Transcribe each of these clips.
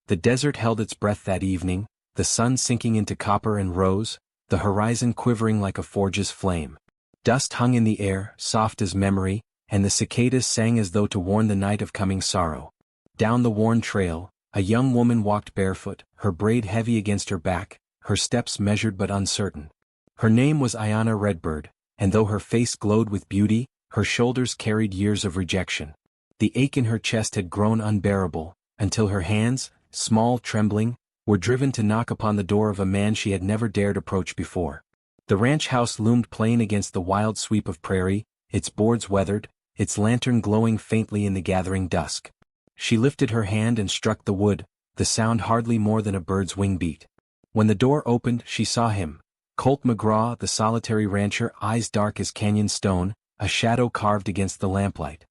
The desert held its breath that evening, the sun sinking into copper and rose, the horizon quivering like a forge's flame. Dust hung in the air, soft as memory, and the cicadas sang as though to warn the night of coming sorrow. Down the worn trail, a young woman walked barefoot, her braid heavy against her back, her steps measured but uncertain. Her name was Ayanna Redbird, and though her face glowed with beauty, her shoulders carried years of rejection. The ache in her chest had grown unbearable, until her hands, small, trembling, were driven to knock upon the door of a man she had never dared approach before. The ranch house loomed plain against the wild sweep of prairie, its boards weathered, its lantern glowing faintly in the gathering dusk. She lifted her hand and struck the wood, the sound hardly more than a bird's wing beat. When the door opened, she saw him, Colt McGraw, the solitary rancher, eyes dark as canyon stone, a shadow carved against the lamplight.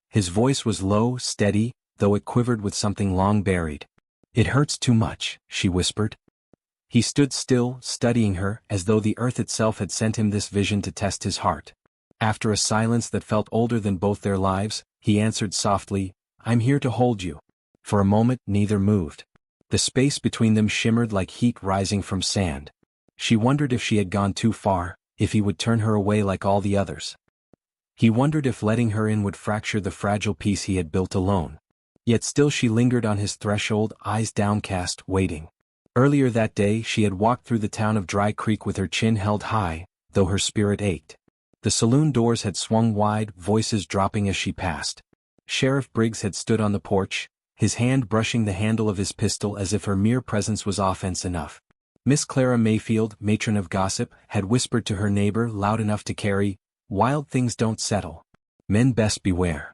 His voice was low, steady, though it quivered with something long buried. "It hurts too much," she whispered. He stood still, studying her, as though the earth itself had sent him this vision to test his heart. After a silence that felt older than both their lives, he answered softly, "I'm here to hold you." For a moment neither moved. The space between them shimmered like heat rising from sand. She wondered if she had gone too far, if he would turn her away like all the others. He wondered if letting her in would fracture the fragile peace he had built alone. Yet still she lingered on his threshold, eyes downcast, waiting. Earlier that day she had walked through the town of Dry Creek with her chin held high, though her spirit ached. The saloon doors had swung wide, voices dropping as she passed. Sheriff Briggs had stood on the porch, his hand brushing the handle of his pistol as if her mere presence was offense enough. Miss Clara Mayfield, matron of gossip, had whispered to her neighbor loud enough to carry, "Wild things don't settle. Men best beware."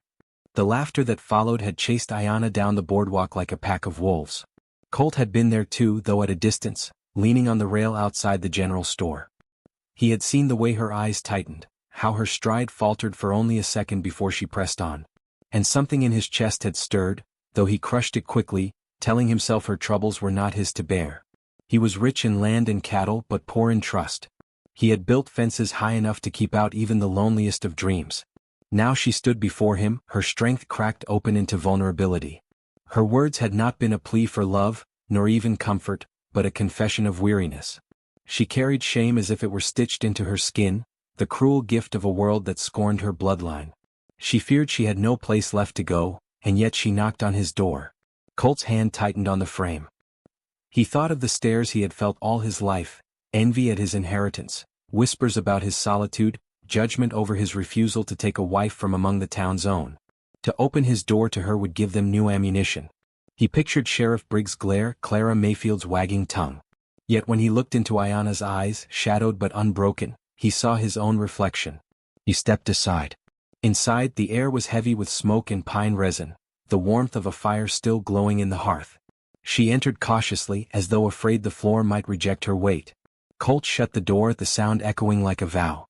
The laughter that followed had chased Ayanna down the boardwalk like a pack of wolves. Colt had been there too, though at a distance, leaning on the rail outside the general store. He had seen the way her eyes tightened, how her stride faltered for only a second before she pressed on. And something in his chest had stirred, though he crushed it quickly, telling himself her troubles were not his to bear. He was rich in land and cattle but poor in trust. He had built fences high enough to keep out even the loneliest of dreams. Now she stood before him, her strength cracked open into vulnerability. Her words had not been a plea for love, nor even comfort, but a confession of weariness. She carried shame as if it were stitched into her skin, the cruel gift of a world that scorned her bloodline. She feared she had no place left to go, and yet she knocked on his door. Colt's hand tightened on the frame. He thought of the stares he had felt all his life, envy at his inheritance, whispers about his solitude, judgment over his refusal to take a wife from among the town's own. To open his door to her would give them new ammunition. He pictured Sheriff Briggs' glare, Clara Mayfield's wagging tongue. Yet when he looked into Ayanna's eyes, shadowed but unbroken, he saw his own reflection. He stepped aside. Inside, the air was heavy with smoke and pine resin, the warmth of a fire still glowing in the hearth. She entered cautiously, as though afraid the floor might reject her weight. Colt shut the door, the sound echoing like a vow.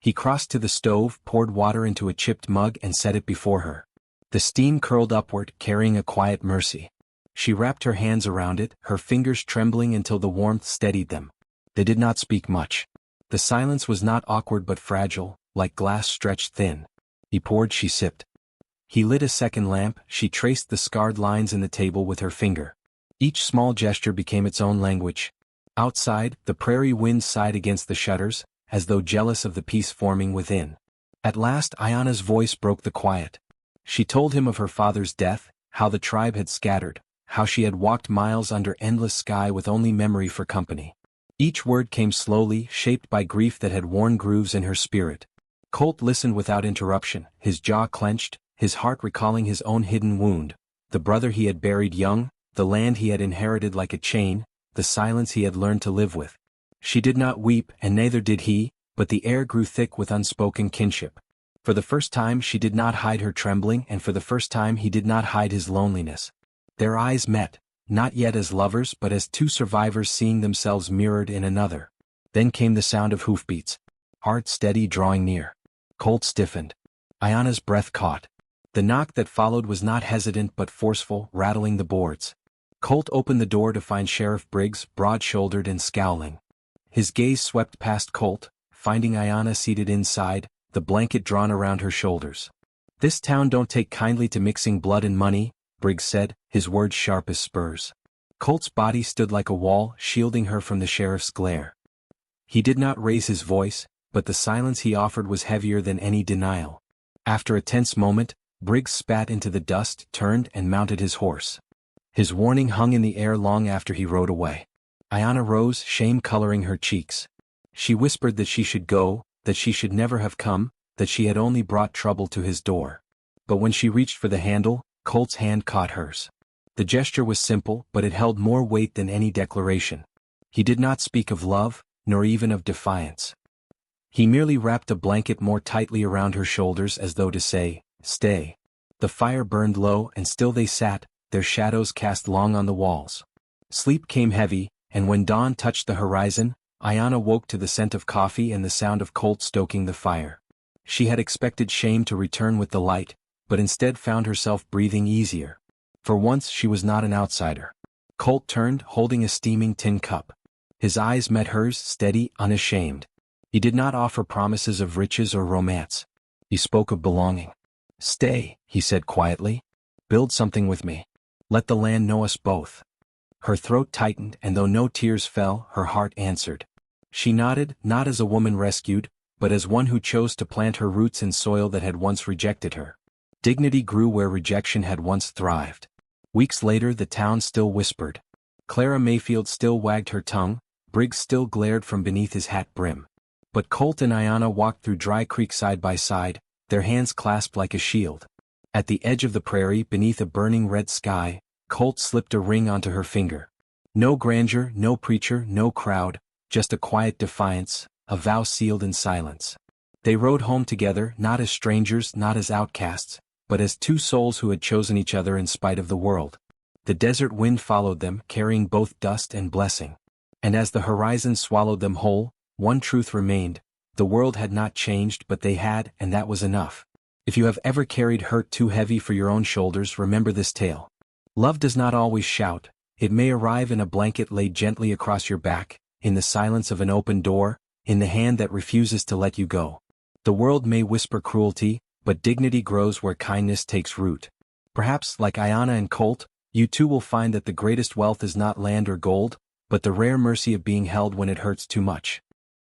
He crossed to the stove, poured water into a chipped mug and set it before her. The steam curled upward, carrying a quiet mercy. She wrapped her hands around it, her fingers trembling until the warmth steadied them. They did not speak much. The silence was not awkward but fragile, like glass stretched thin. He poured, she sipped. He lit a second lamp, she traced the scarred lines in the table with her finger. Each small gesture became its own language. Outside, the prairie wind sighed against the shutters, as though jealous of the peace forming within. At last Ayanna's voice broke the quiet. She told him of her father's death, how the tribe had scattered, how she had walked miles under endless sky with only memory for company. Each word came slowly, shaped by grief that had worn grooves in her spirit. Colt listened without interruption, his jaw clenched, his heart recalling his own hidden wound, the brother he had buried young, the land he had inherited like a chain, the silence he had learned to live with. She did not weep, and neither did he, but the air grew thick with unspoken kinship. For the first time she did not hide her trembling, and for the first time he did not hide his loneliness. Their eyes met, not yet as lovers but as two survivors seeing themselves mirrored in another. Then came the sound of hoofbeats. Heart steady, drawing near. Colt stiffened. Ayanna's breath caught. The knock that followed was not hesitant but forceful, rattling the boards. Colt opened the door to find Sheriff Briggs, broad-shouldered and scowling. His gaze swept past Colt, finding Ayanna seated inside, the blanket drawn around her shoulders. "This town don't take kindly to mixing blood and money," Briggs said, his words sharp as spurs. Colt's body stood like a wall, shielding her from the sheriff's glare. He did not raise his voice, but the silence he offered was heavier than any denial. After a tense moment, Briggs spat into the dust, turned and mounted his horse. His warning hung in the air long after he rode away. Ayanna rose, shame coloring her cheeks. She whispered that she should go, that she should never have come, that she had only brought trouble to his door. But when she reached for the handle, Colt's hand caught hers. The gesture was simple, but it held more weight than any declaration. He did not speak of love, nor even of defiance. He merely wrapped a blanket more tightly around her shoulders as though to say, "Stay." The fire burned low and still they sat, their shadows cast long on the walls. Sleep came heavy, and when dawn touched the horizon, Ayanna woke to the scent of coffee and the sound of Colt stoking the fire. She had expected shame to return with the light, but instead found herself breathing easier. For once she was not an outsider. Colt turned, holding a steaming tin cup. His eyes met hers, steady, unashamed. He did not offer promises of riches or romance. He spoke of belonging. "Stay," he said quietly. "Build something with me. Let the land know us both." Her throat tightened, and though no tears fell, her heart answered. She nodded, not as a woman rescued, but as one who chose to plant her roots in soil that had once rejected her. Dignity grew where rejection had once thrived. Weeks later the town still whispered. Clara Mayfield still wagged her tongue, Briggs still glared from beneath his hat brim. But Colt and Ayanna walked through Dry Creek side by side, their hands clasped like a shield. At the edge of the prairie, beneath a burning red sky, Colt slipped a ring onto her finger. No grandeur, no preacher, no crowd, just a quiet defiance, a vow sealed in silence. They rode home together, not as strangers, not as outcasts, but as two souls who had chosen each other in spite of the world. The desert wind followed them, carrying both dust and blessing. And as the horizon swallowed them whole, one truth remained: the world had not changed, but they had, and that was enough. If you have ever carried hurt too heavy for your own shoulders, remember this tale. Love does not always shout. It may arrive in a blanket laid gently across your back, in the silence of an open door, in the hand that refuses to let you go. The world may whisper cruelty, but dignity grows where kindness takes root. Perhaps, like Ayanna and Colt, you too will find that the greatest wealth is not land or gold, but the rare mercy of being held when it hurts too much.